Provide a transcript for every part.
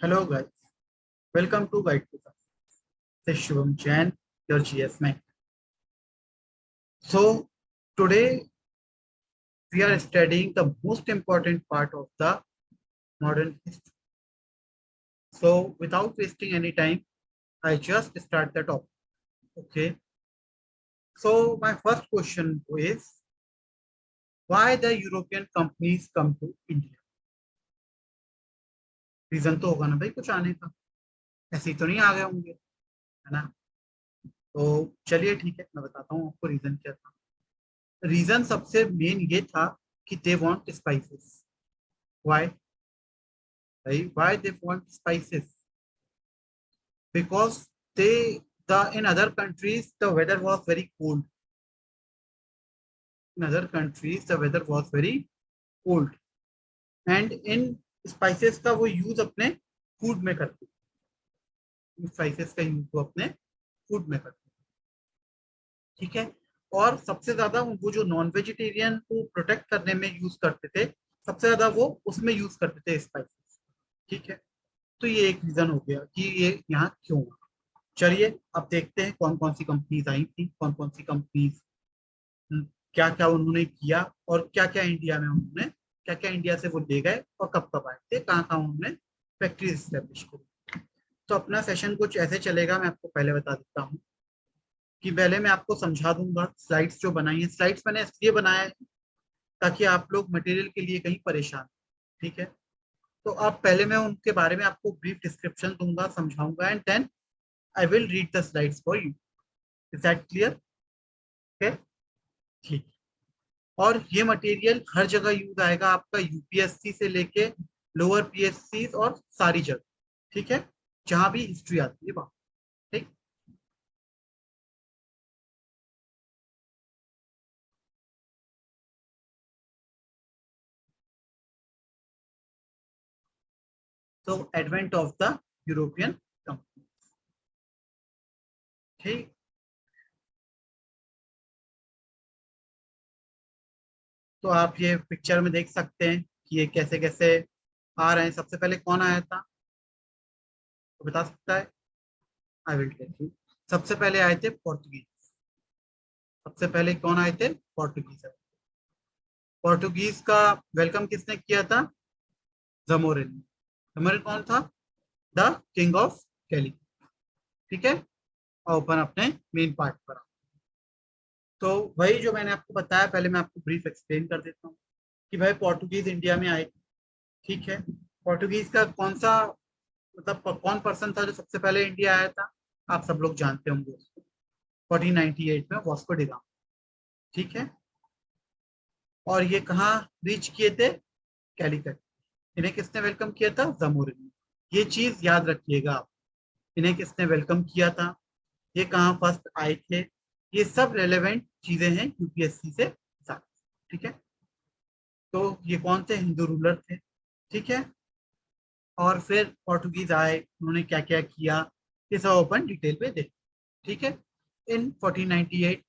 Hello guys, welcome to Guide to Success. This is Shivam Jain, your GS mate. So today we are studying the most important part of the modern history. So without wasting any time, I just start the topic. Okay. So my first question is, why the European companies come to India? Reason तो होगा ना भाई कुछ आने का, ऐसे ही तो नहीं आ गए होंगे, है ना। तो चलिए ठीक है, मैं बताता हूँ आपको रीजन क्या था। रीजन सबसे मेन ये था कि दे वांट स्पाइसेस। व्हाई भाई, why they want spices? Because they the in other countries the weather was very cold. In other countries the weather was very cold and in spices का वो use अपने food में करते, spices का use वो अपने food में करते, ठीक है। और सबसे ज्यादा वो जो नॉन वेजिटेरियन को प्रोटेक्ट करने में यूज करते थे, सबसे ज्यादा वो उसमें यूज करते थे स्पाइसेस, ठीक है। तो ये एक रीजन हो गया कि ये यहाँ क्यों। चलिए अब देखते हैं कौन कौन सी कंपनीज आई थी, कौन कौन सी कंपनीज क्या क्या उन्होंने किया और क्या क्या इंडिया में उन्होंने, क्या क्या इंडिया से वो ले गए और कब कब आए थे, कहाँ कहाँ उन्होंने फैक्ट्री स्टैब्लिश करी। तो अपना सेशन कुछ ऐसे चलेगा, मैं आपको पहले बता देता हूँ कि पहले मैं आपको समझा दूंगा। स्लाइड्स जो बनाई है, स्लाइड्स मैंने इसलिए बनाया है ताकि आप लोग मटेरियल के लिए कहीं परेशान, ठीक है। तो अब पहले मैं उनके बारे में आपको ब्रीफ डिस्क्रिप्शन दूंगा, समझाऊंगा and then I will read the slides for you. Is that clear? Okay, ठीक। और ये मटेरियल हर जगह यूज आएगा आपका, यूपीएससी से लेके लोअर पीएससी और सारी जगह, ठीक है, जहां भी हिस्ट्री आती है वहां, ठीक। तो advent of the European company, ठीक। तो आप ये पिक्चर में देख सकते हैं कि ये कैसे कैसे आ रहे हैं। सबसे पहले कौन आया था, तो बता सकता है? I will tell you. सबसे पहले आए थे पोर्टुगीज। सबसे पहले कौन आए थे? पोर्टुगीज। पोर्टुगीज का वेलकम किसने किया था? जमोरिन। जमोरिन कौन था? द किंग ऑफ कैली, ठीक है। और ओपन अपने मेन पार्ट पर। तो वही जो मैंने आपको बताया, पहले मैं आपको ब्रीफ एक्सप्लेन कर देता हूँ कि भाई पोर्टुगीज इंडिया में आए, ठीक है। पोर्टुगीज का कौन सा, मतलब कौन पर्सन था जो सबसे पहले इंडिया आया था? आप सब लोग जानते होंगे उसको, 1498 में वास्को डी गामा, ठीक है। और ये कहाँ रीच किए थे? कैलिकट। इन्हें किसने वेलकम किया था? जमोरिन ने। ये चीज याद रखिएगा आप, इन्हें किसने वेलकम किया था, ये कहाँ फर्स्ट आए थे, ये सब रेलेवेंट चीजें हैं यूपीएससी से साथ, ठीक है। तो ये कौन थे? हिंदू रूलर थे, ठीक है। और फिर पोर्टुगीज आए, उन्होंने क्या क्या किया, ये सब ओपन डिटेल पे देख, ठीक है। इन 1498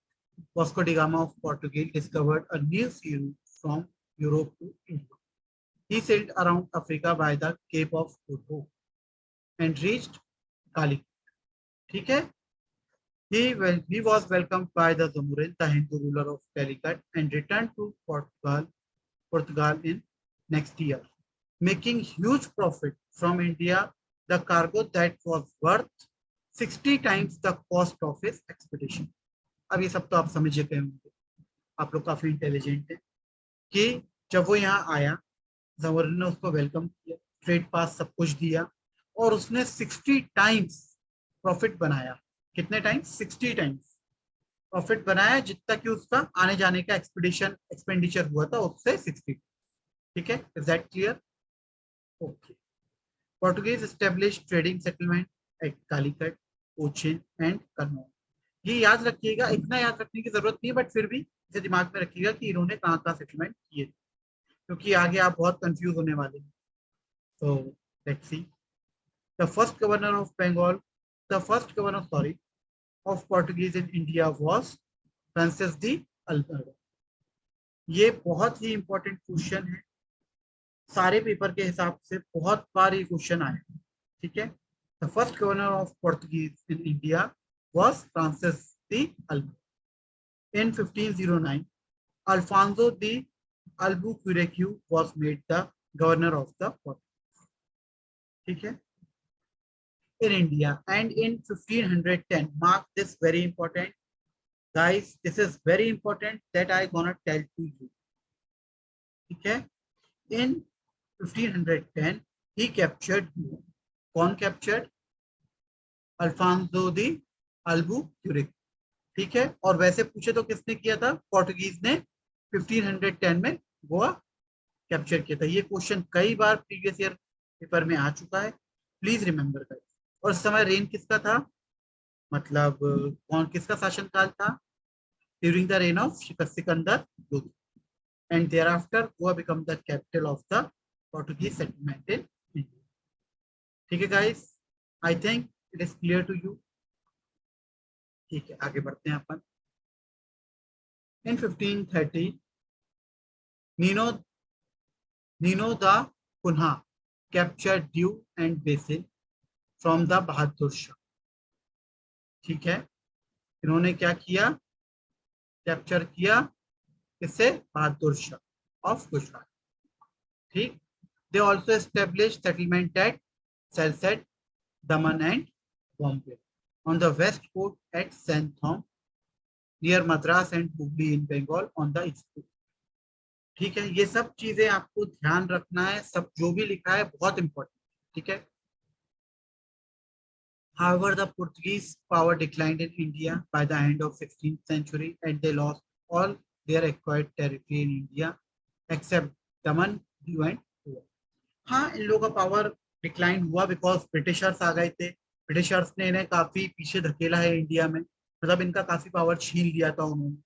Vasco D gamma of Portugal discovered a new sea route from Europe to India. He sailed around Africa by the Cape of Good Hope and reached Calicut, ठीक है। He was welcomed by the Zamorin, the Hindu ruler of Calicut, and returned to Portugal in next year, making huge profit from India, the cargo that was worth 60 times the cost of his expedition. अब ये सब तो आप समझ गए होंगे, आप लोग काफी इंटेलिजेंट हैं, कि जब वो यहाँ आया, जमोरिन ने उसको वेलकम किया, ट्रेड पास सब कुछ दिया, और उसने 60 टाइम्स प्रॉफिट बनाया। कितने टाइम्स? 60 टाइम्स प्रॉफिट बनाया, जितना कि उसका आने जाने का एक्सपीडिशन एक्सपेंडिचर हुआ था उससे 60, ठीक है। Is that clear? Okay. Portuguese established trading settlement at Calicut, Cochin and Kannauj. ये याद रखिएगा, इतना याद रखने की जरूरत नहीं है, बट फिर भी इसे दिमाग में रखिएगा कि इन्होंने कहाँ कहाँ सेटलमेंट किए, क्योंकि आगे आप बहुत कंफ्यूज होने वाले हैं। तो let's see. The first governor of Bengal, the first governor sorry of Portuguese in India was Francis de Alvarado. ये बहुत ही इंपॉर्टेंट क्वेश्चन है, सारे पेपर के हिसाब से बहुत बार ये क्वेश्चन आए, ठीक है। The first governor of Portuguese in India was Francis de Albu. In 1509 Alfonso de Albuquerque was made the governor of the Portuguese. ठीक है, in India, and in 1510 mark this very important guys, this is very important that I gonna tell to you. ठीक है, in 1510 he captured you. कौन captured? Alphonso de अल्बुक्वेरेक्यू। ठीक है, और वैसे पूछे तो किसने किया था? पोर्टुगीज ने 1510 में गोवा कैप्चर किया था। ये क्वेश्चन कई बार प्रीवियस ईयर पेपर में आ चुका है, प्लीज रिमेंबर करें। और उस समय रेन किसका था, मतलब कौन किसका शासनकाल था? During the reign of Sikandar Lodhi, and thereafter Goa become the capital of the Portuguese settlement in India. ठीक है guys, I think it is clear to you. ठीक है, आगे बढ़ते हैं अपन। In 1530 Nuno Nuno da Cunha capture Diu and Bassein from the Bahadur Shah. ठीक है, इन्होंने क्या किया? कैप्चर किया किससे? बहादुर शाह ऑफ गुजरात। ठीक, they also establish settlement eight Salsette, Daman and Bombay on the west coast at saint Thome near Madras and Hooghly in Bengal on the east coast. ठीक है, ये सब चीजें आपको ध्यान रखना है, सब जो भी लिखा है बहुत इंपॉर्टेंट। ठीक है, however the Portuguese power declined in India by the end of 16th century and they lost all their acquired territory in India except Daman, Diu and Goa। हाँ, इन लोगों का पावर डिक्लाइन हुआ बिकॉज ब्रिटिशर्स आ गए थे। Britishers ने इन्हें काफी पीछे धकेला है इंडिया में, मतलब इनका काफी पावर छीन लिया था उन्होंने।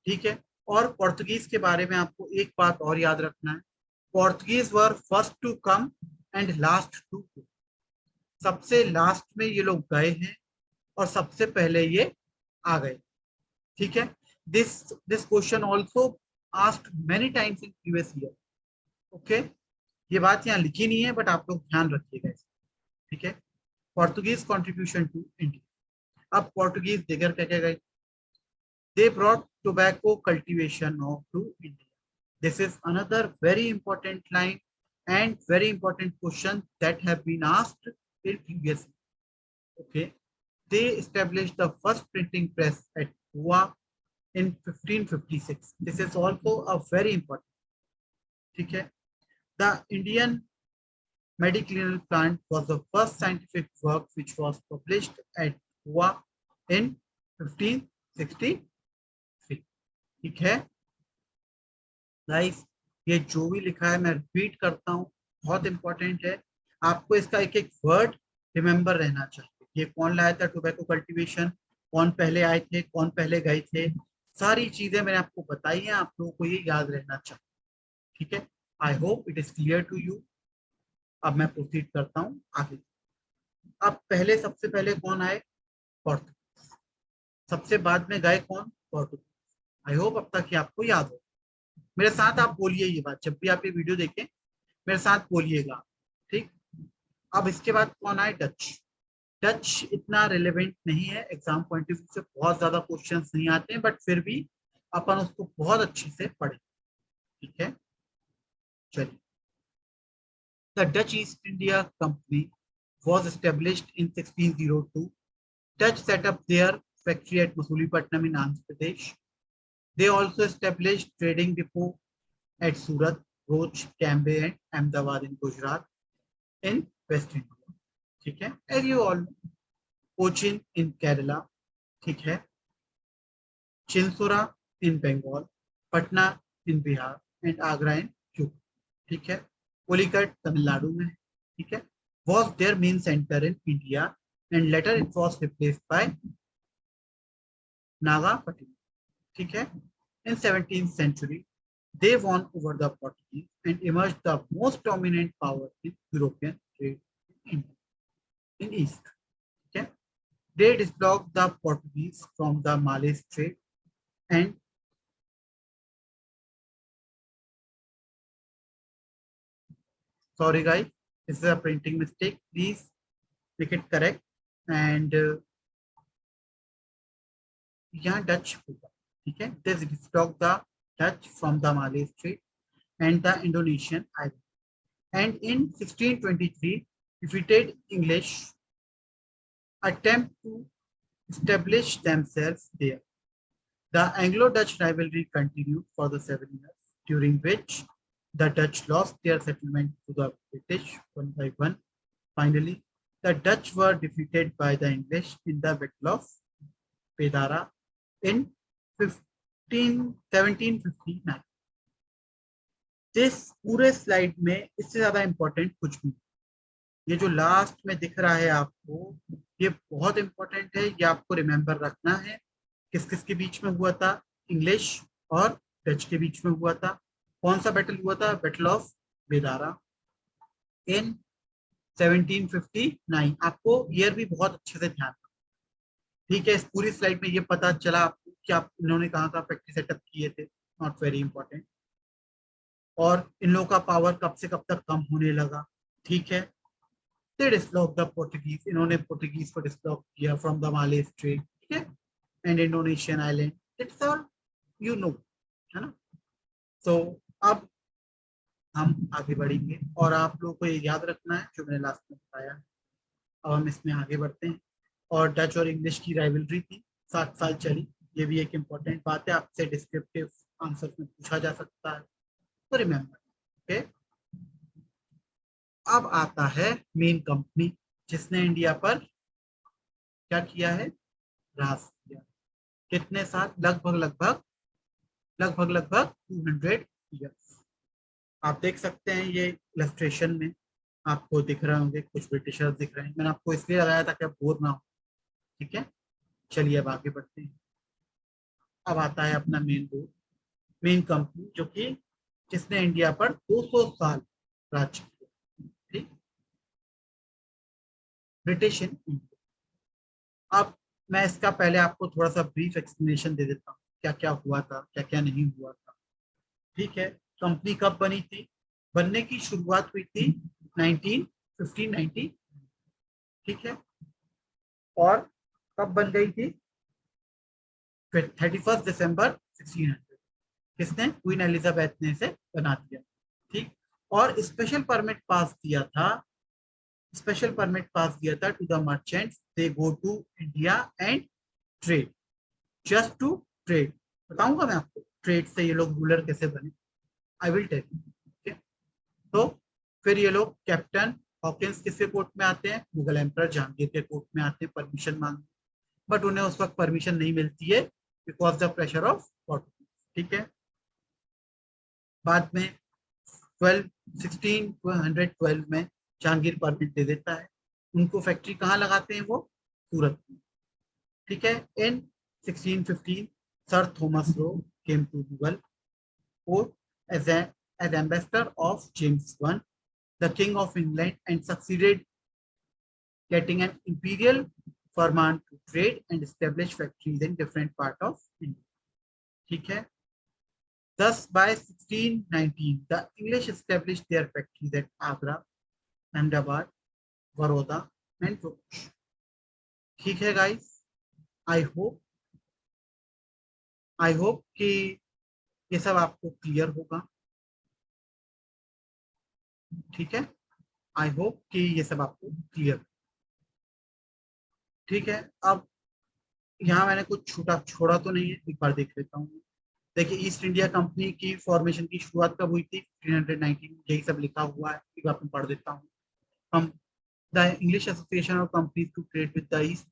ठीक है, और पोर्तुगीज के बारे में आपको एक बात और याद रखना है, Portuguese were first to come and last to go. सबसे लास्ट में ये लोग गए हैं और सबसे पहले ये आ गए। ठीक है, this this question also asked many times in previous year. Okay, ये बात यहाँ लिखी नहीं है बट आप लोग ध्यान रखिएगा। ठीक है, पोर्तुगीज कॉन्ट्रीब्यूशन टू इंडिया। अब पोर्तुगीज देकर क्या क्या गए? They brought tobacco cultivation of to India. This is another very important line and very important question that have been asked in previous. Okay, they established the first printing press at Goa in 1556. This is also a very important. ठीक है, the Indian medicinal plant was the first scientific work which was published at Goa in 1563. ठीक है guys, ये जो भी लिखा है मैं रिपीट करता हूँ, बहुत इंपॉर्टेंट है। आपको इसका एक एक वर्ड रिमेंबर रहना चाहिए। ये कौन लाया था टोबैको कल्टीवेशन, कौन पहले आए थे, कौन पहले गए थे, सारी चीजें मैंने आपको बताई हैं, आप लोगों को ये याद रहना चाहिए। ठीक है, I hope it is clear to you. अब मैं प्रोसीड करता हूँ आगे। अब पहले सबसे पहले कौन आए? पोर्तुगीज। सबसे बाद में गए कौन? पोर्तुगीज। आई होप अब तक ये आपको याद हो। मेरे साथ आप बोलिए ये बात, जब भी आप ये वीडियो देखें मेरे साथ बोलिएगा। ठीक, अब इसके बाद कौन आए? डच। डच इतना रिलेवेंट नहीं है, एग्जाम पॉइंट ऑफ व्यू से बहुत ज्यादा क्वेश्चंस नहीं आते हैं, बट फिर भी अपन उसको बहुत अच्छे से पढ़े। ठीक है, चलिए। The Dutch east India company was established in 1602. Dutch set up their factory at Masulipatam in Andhra Pradesh. They also established trading depot at Surat, Roach, Cambay and Ahmedabad in Gujarat in West India. ठीक है, as you all know, Cochin in Kerala, ठीक है, Chinsura in Bengal, Patna in Bihar and Agra in UP. ठीक है, Pulikat Tamil Nadu में, ठीक है, was their main center in India and later it was replaced by Nagapattinam. ठीक है, in 17th century they won over the Portuguese and emerged the most dominant power in European trade in East. Okay, they dislodged the Portuguese from the Malay Strait and sorry guys, this is a printing mistake. Please make it correct and यहाँ Dutch होगा, ठीक है। This destock the Dutch from the Malay strait and the Indonesian island and in 1623 defeated English attempt to establish themselves there. The Anglo-Dutch rivalry continued for the 7 years, during which the Dutch lost their settlement to the British one by one. Finally, the Dutch were defeated by the English in the Battle of Pedara in 1759. इस पूरे slide में इससे ज्यादा important कुछ भी, ये जो last में दिख रहा है आपको, ये बहुत इंपॉर्टेंट है, ये आपको रिमेंबर रखना है। किस किस के बीच में हुआ था? इंग्लिश और डच के बीच में हुआ था। कौन सा बैटल हुआ था? बैटल ऑफ बेदारा इन 1759। आपको ईयर भी बहुत अच्छे से ध्यान रखना, ठीक है। इस पूरी स्लाइड में ये पता चला आपको कि आप इन्होंने कहाँ कहाँ फैक्ट्री सेटअप किए थे, नॉट वेरी इंपॉर्टेंट। और इन लोगों का पावर कब से कब तक कम होने लगा, ठीक है। They dislodged the Portuguese, इन्होंने पोर्टुगीज को डिसलॉक किया फ्रॉम द माले स्ट्रेट, ठीक है, and Indonesian island, it's all you know, है ना। तो अब हम आगे बढ़ेंगे और आप लोगों को ये याद रखना है जो मैंने लास्ट में बताया। अब हम इसमें आगे बढ़ते हैं। और डच और इंग्लिश की राइवलरी थी, 7 साल चली। ये भी एक इम्पोर्टेंट बात है, आपसे डिस्क्रिप्टिव आंसर में पूछा जा सकता है, तो रिमेम्बर, ओके। अब आता है मेन कंपनी, जिसने इंडिया पर क्या किया है? राज किया। कितने साल? लगभग लगभग 200 ईयर्स। आप देख सकते हैं ये इलस्ट्रेशन में आपको दिख रहे होंगे, कुछ ब्रिटिशर्स दिख रहे हैं। मैंने आपको इसलिए लगाया था कि आप बोर ना हो, ठीक है। चलिए अब आगे बढ़ते हैं। अब आता है अपना मेन रोल, मेन कंपनी, जो कि जिसने इंडिया पर 200 साल राज किया, ठीक, ब्रिटिश इन इंडिया। अब मैं इसका पहले आपको थोड़ा सा ब्रीफ एक्सप्लेनेशन दे देता हूँ, क्या क्या हुआ था, क्या क्या नहीं हुआ था, ठीक है। कंपनी कब बनी थी? बनने की शुरुआत हुई थी 1590, ठीक है। और कब बन गई थी? 31 दिसंबर 1600। किसने? क्वीन एलिजाबेथ ने इसे बना दिया, ठीक। और स्पेशल परमिट पास दिया था to the merchants, they go to India and trade, just to trade. बताऊंगा मैं आपको ट्रेड से ये लोग रूलर कैसे बने, आई विल टेल यू, ठीक है। तो फिर ये लोग कैप्टन हॉकिंस किसके कोर्ट में आते हैं? मुगल एम्परर जहांगीर के कोर्ट में आते हैं परमिशन मांगने, बट उन्हें उस वक्त परमिशन नहीं मिलती है because the pressure of Portuguese, ठीक है। बाद में 1612 में जहांगीर परमिट दे देता है। उनको फैक्ट्री कहाँ लगाते हैं? वो सूरत में, ठीक है। In 1615 sir Thomas Roe came to Mughal court as ambassador of James I, the King of England, and succeeded getting an imperial Farman to trade and establish factories in different part of India, ठीक है। Thus by 1619 the English established their factories at Agra, Ahmedabad, Baroda and Roch, ठीक है guys. I hope कि ये सब आपको clear होगा, ठीक है। आई होप कि ये सब आपको क्लियर, ठीक है। अब यहाँ मैंने कुछ छोड़ा तो नहीं है, एक बार देख लेता हूँ। देखिए ईस्ट इंडिया कंपनी की फॉर्मेशन की शुरुआत कब हुई थी? 1519, यही सब लिखा हुआ है, एक बार मैं पढ़ देता हूँ। हम the English association of companies to trade with the east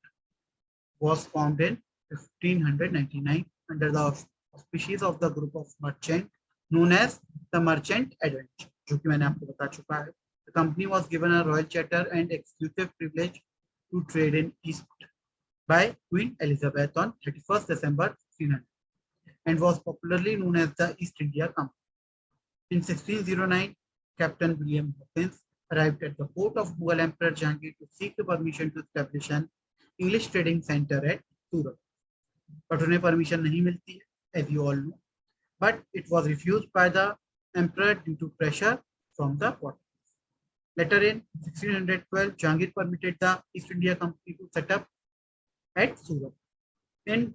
was formed in 1599 under the auspices of the group of merchant known as the Merchant Adventure, जो कि मैंने आपको बता चुका है। The company was given a royal charter and exclusive privilege to trade in East by Queen Elizabeth on 31st December 1600 and was popularly known as the East India Company. In 1609, Captain William Hawkins arrived at the court of Mughal Emperor Jahangir to seek the permission to establish an English trading center at Surat. But उन्हें permission नहीं मिलती है, as you all know. But it was refused by the emperor due to pressure from the Portuguese. Later in 1612, Jahangir permitted the East India Company to set up at Surat. In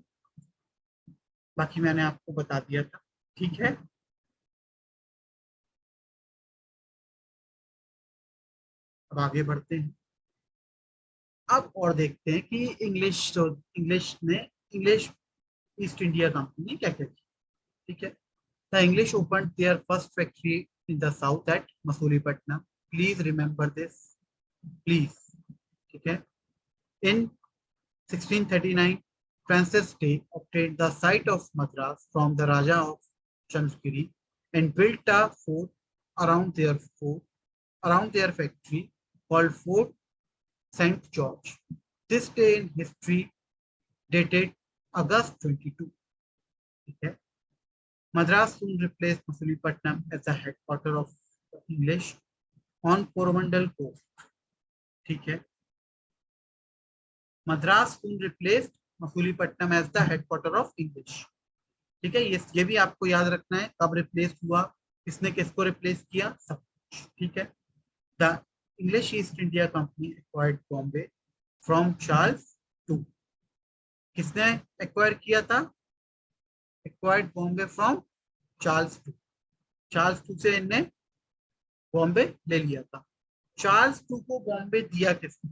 बाकी मैंने आपको बता दिया था, ठीक है। अब आगे बढ़ते हैं। अब और देखते हैं कि इंग्लिश ईस्ट इंडिया कंपनी ने क्या क्या किया, ठीक है। The English open there first factory in the south at Masulipatnam, please remember this, please, ठीक है। इन 1639, Francis Drake obtained the site of Madras from the Raja of Chandragiri and built a fort around their factory called Fort St. George. This day in history dated August 22. Okay. Madras soon replaced Masulipatam as the headquarters of the English on Coromandel coast. ठीक है, Madras soon replaced Masulipatnam as the headquarters of English. ठीक है, ये भी आपको याद रखना है, कब रिप्लेस हुआ, किसने किसको रिप्लेस किया, सब कुछ, ठीक है। The English east India company acquired Bombay from Charles to, किसने एक्वायर किया था, acquired Bombay from Charles to, Charles to से इनने बॉम्बे ले लिया था। चार्ल्स टू को बॉम्बे दिया किसने,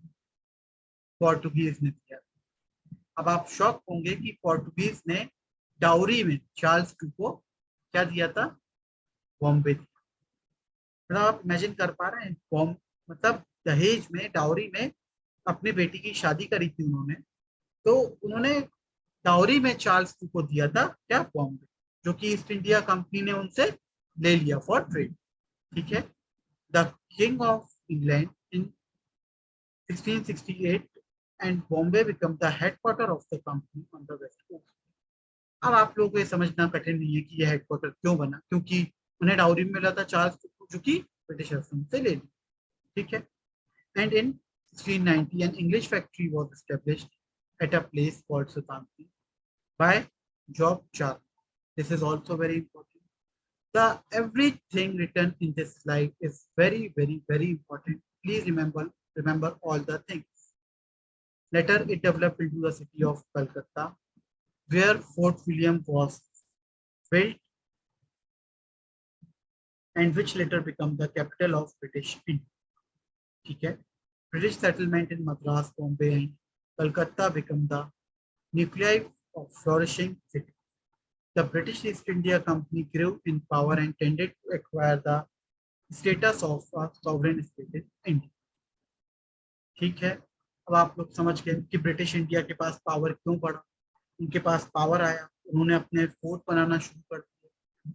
पोर्टुगीज ने दिया। अब आप शॉक होंगे कि पोर्टुगीज ने डाउरी में चार्ल्स टू को क्या दिया था, बॉम्बे दिया। मतलब आप इमेजिन कर पा रहे हैं, बॉम्ब मतलब दहेज में, डाउरी में अपनी बेटी की शादी करी थी उन्होंने, तो उन्होंने डाउरी में चार्ल्स टू को दिया था क्या, बॉम्बे, जो कि ईस्ट इंडिया कंपनी ने उनसे ले लिया फॉर ट्रेड, ठीक है। The king of England in 1668 and Bombay become the headquarter of the company on the west coast. अब आप लोगों को ये समझना कठिन नहीं है कि यह हेडक्वार्टर क्यों बना, क्योंकि उन्हें डाउरी में मिला था चार्ल्स टू, जो कि ब्रिटिशर्स से ले ली, ठीक है। And in 1690 an English factory was established at a place called Sultanpur by Job Charles. This is also very important. The everything written in this slide is very, very, very important. Please remember all the things. Later, it developed into the city of Calcutta, where Fort William was built, and which later became the capital of British India. ठीक है, British settlement in Madras, Bombay, and Calcutta became the nuclei of flourishing city. The British East India Company grew in power and tended to acquire the status of a sovereign state in India. ठीक है, अब आप लोग समझ गए कि British India के पास power क्यों बढ़ा। उनके पास पावर आया, उन्होंने अपने फोर्ट बनाना शुरू कर दिए,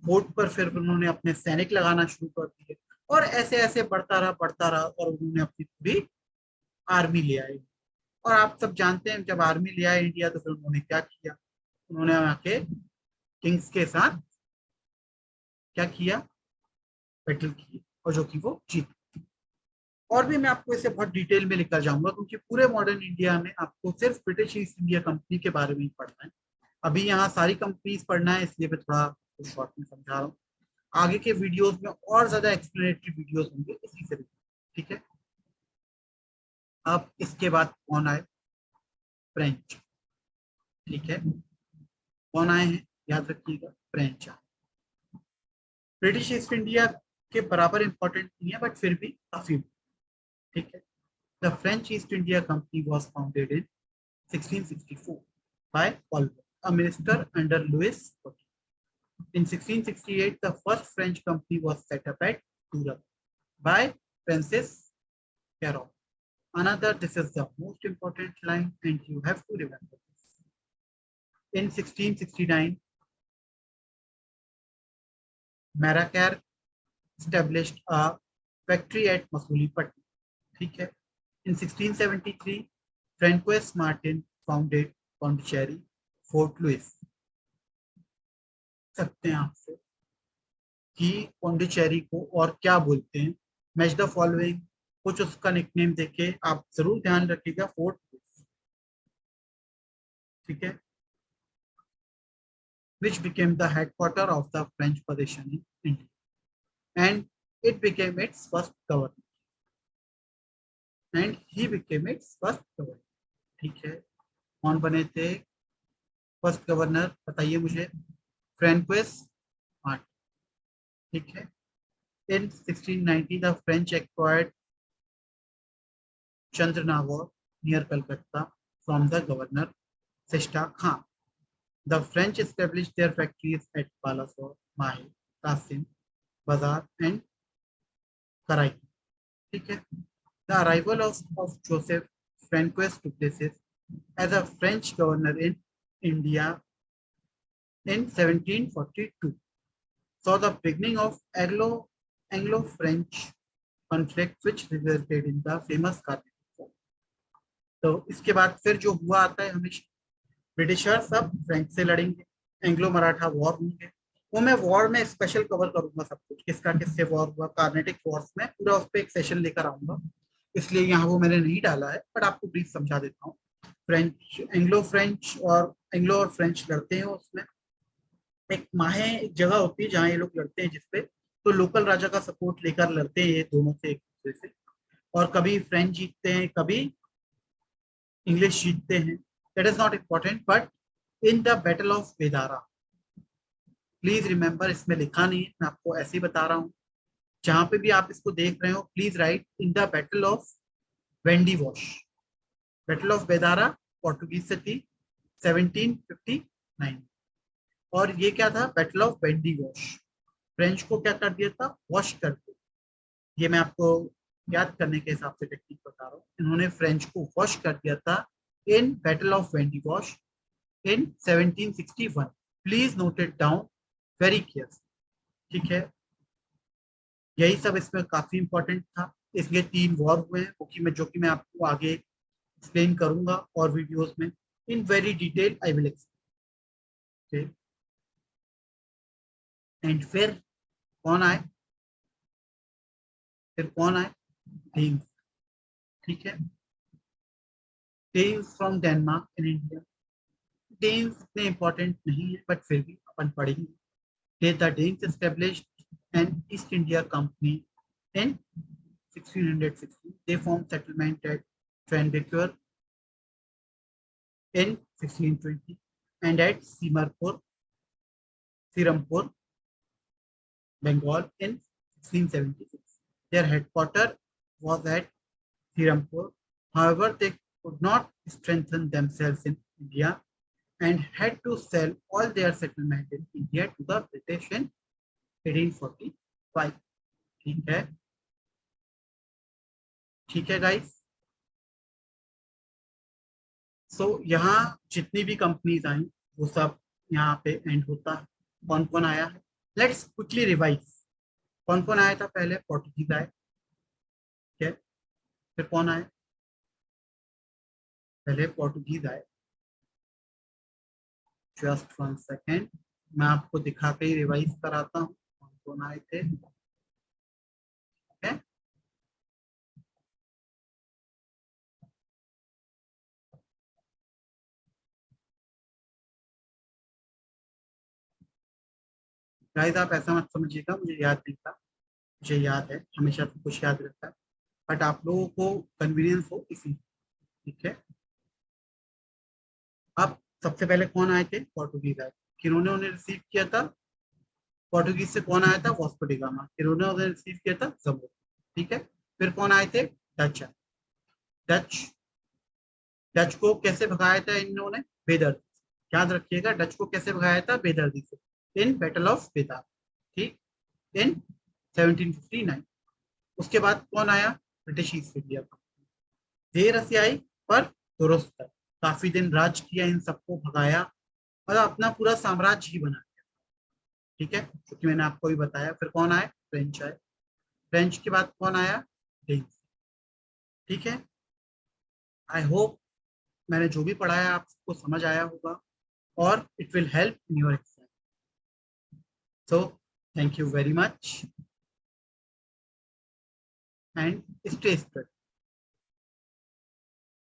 फोर्ट पर फिर उन्होंने अपने सैनिक लगाना शुरू कर दिए, और ऐसे ऐसे बढ़ता रहा और उन्होंने अपनी पूरी आर्मी ले आई। और आप सब जानते हैं, जब आर्मी ले आए इंडिया तो फिर उन्होंने क्या किया, उन्होंने आके किंग्स के साथ क्या किया, बैटल की, और जो कि वो जीत। और भी मैं आपको इसे बहुत डिटेल में लिखा जाऊंगा, क्योंकि पूरे मॉडर्न इंडिया में आपको सिर्फ ब्रिटिश ईस्ट इंडिया कंपनी के बारे में ही पढ़ना है। अभी यहाँ सारी कंपनीज पढ़ना है, इसलिए मैं थोड़ा शॉर्ट में समझा रहा हूँ। आगे के वीडियोस में और ज्यादा एक्सप्लेनेटरी वीडियोस होंगे इसी से, ठीक है। अब इसके बाद कौन आए, फ्रेंच, ठीक है। कौन आए हैं, याद रखिएगा, फ्रेंच आए। ब्रिटिश ईस्ट इंडिया के बराबर इंपॉर्टेंट नहीं है, बट फिर भी काफी, ठीक है। The French east India company was founded in 1664 by Colbert, a minister under Louis XIV. In 1668, the first French company was set up at Tours by Francis Carroll. Another, this is the most important line, and you have to remember this. In 1669, Marrakesh established a factory at Masulipatam. ठीक है। In 1673, Francois Martin founded Pondicherry, Fort Louis. सकते हैं आपसे कि पौंडीचेरी को और क्या बोलते हैं, मैच द फॉलोइंग, कुछ उसका निकनेम देके आप जरूर ध्यान रखिएगा, फोर्ट लुइस, ठीक है, which became the headquarter of the French possession in India, and it became its first governor. And he became it's first governor. ठीक है, कौन बने थे फर्स्ट गवर्नर बताइए मुझे? François Martin. ठीक है, in 1690 the French acquired Chandranagore near Calcutta from the governor Seshta Khan. The French established their factories at Balasore, Mahe, Qasim, Bazar and Karai. ठीक है, the arrival of Joseph Francois took place as a French governor in India in 1742. Saw the beginning of Anglo-French conflict which resulted in the famous Carnatic War. तो इसके बाद फिर जो हुआ आता है हमेशा ब्रिटिशर सब फ्रेंच से लड़ेंगे, एंग्लो मराठा वॉर होंगे। वो मैं वॉर में स्पेशल कवर करूंगा सब कुछ, किसका किससे वॉर हुआ, कार्नेटिक वॉर्स में पूरा उस पर एक सेशन लेकर आऊंगा, इसलिए यहाँ वो मैंने नहीं डाला है, बट आपको ब्रीफ समझा देता हूँ। फ्रेंच एंग्लो और फ्रेंच लड़ते हैं, उसमें एक माहे एक जगह होती है जहाँ ये लोग लड़ते हैं जिसपे, तो लोकल राजा का सपोर्ट लेकर लड़ते हैं ये दोनों से एक दूसरे से, और कभी फ्रेंच जीतते हैं कभी इंग्लिश जीतते हैं, that is not important. But in the battle of Bedara, please remember, इसमें लिखा नहीं है, मैं आपको ऐसे ही बता रहा हूँ, जहां पे भी आप इसको देख रहे हो please write in the battle of Wandiwash. Battle of Bedara Portuguese से थी 1759, और ये क्या था battle of Wandiwash, French को क्या कर दिया था, वॉश कर दिया। ये मैं आपको याद करने के हिसाब से टेक्निक बता रहा हूँ, इन्होंने फ्रेंच को वॉश कर दिया था इन battle of Wendy wash in 1761। Please note it down very careful. ठीक है, यही सब इसमें काफी इंपॉर्टेंट था। इसलिए 3 वॉर हुए हैं, जो कि मैं आपको आगे एक्सप्लेन करूंगा और वीडियोस में in very detail I will explain. And फिर कौन आए, डेन्स। ठीक है, Danes from Denmark in India. Danes इतने इंपॉर्टेंट नहीं है, बट फिर भी अपन पढ़ेंगे। The Danes established an East India Company in 1660। They formed settlement at Trandikar in 1620 and at Sirampur, Bengal in 1676. Their headquarters was at Sirampur. However, they could not strengthen themselves in India and had to sell all their settlement in India to the British in 1845. ठीक है, ठीक है guys. सो यहाँ जितनी भी companies आई वो सब यहाँ पे एंड होता है। कौन कौन आया है, लेट्स क्विकली रिवाइज। कौन कौन आया था, पहले पोर्टुगीज आए, ठीक है, फिर कौन आए, पहले पोर्टुगीज आए। जस्ट 1 सेकेंड, मैं आपको दिखा के ही रिवाइज कराता हूँ कौन कौन आए थे। okay? गाइस आप ऐसा मत समझिएगा मुझे याद नहीं था, मुझे याद है, हमेशा तो कुछ याद रहता है, बट आप लोगों को कन्वीनियंस हो इसी। ठीक है, अब सबसे पहले कौन आए थे, पोर्टुगीज आए। किन्होंने उन्हें रिसीव किया था, पोर्टुगीज से कौन आया था, वास्को डी गामा। किन्होंने उन्हें रिसीव किया था, जम्बो। ठीक है, फिर कौन आए थे, डच आए। डच डच को कैसे भगाया था इन्होंने, बेदर्दी। याद रखिएगा डच को कैसे भगाया था, बेदर्दी से, इन बैटल ऑफ बेदार। ठीक, इन 1759। उसके बाद कौन आया, ब्रिटिश ईस्ट इंडिया कंपनी। देर से आई पर दुरुस्त है, काफी दिन राज किया, इन सबको भगाया और अपना पूरा साम्राज्य ही बना दिया। ठीक है, क्योंकि मैंने आपको भी बताया। फिर कौन आए, फ्रेंच आए। फ्रेंच के बाद कौन आया, डेन्स। ठीक है, आई होप मैंने जो भी पढ़ाया आपको समझ आया होगा और it will help in your exam. So thank you very much and stay study.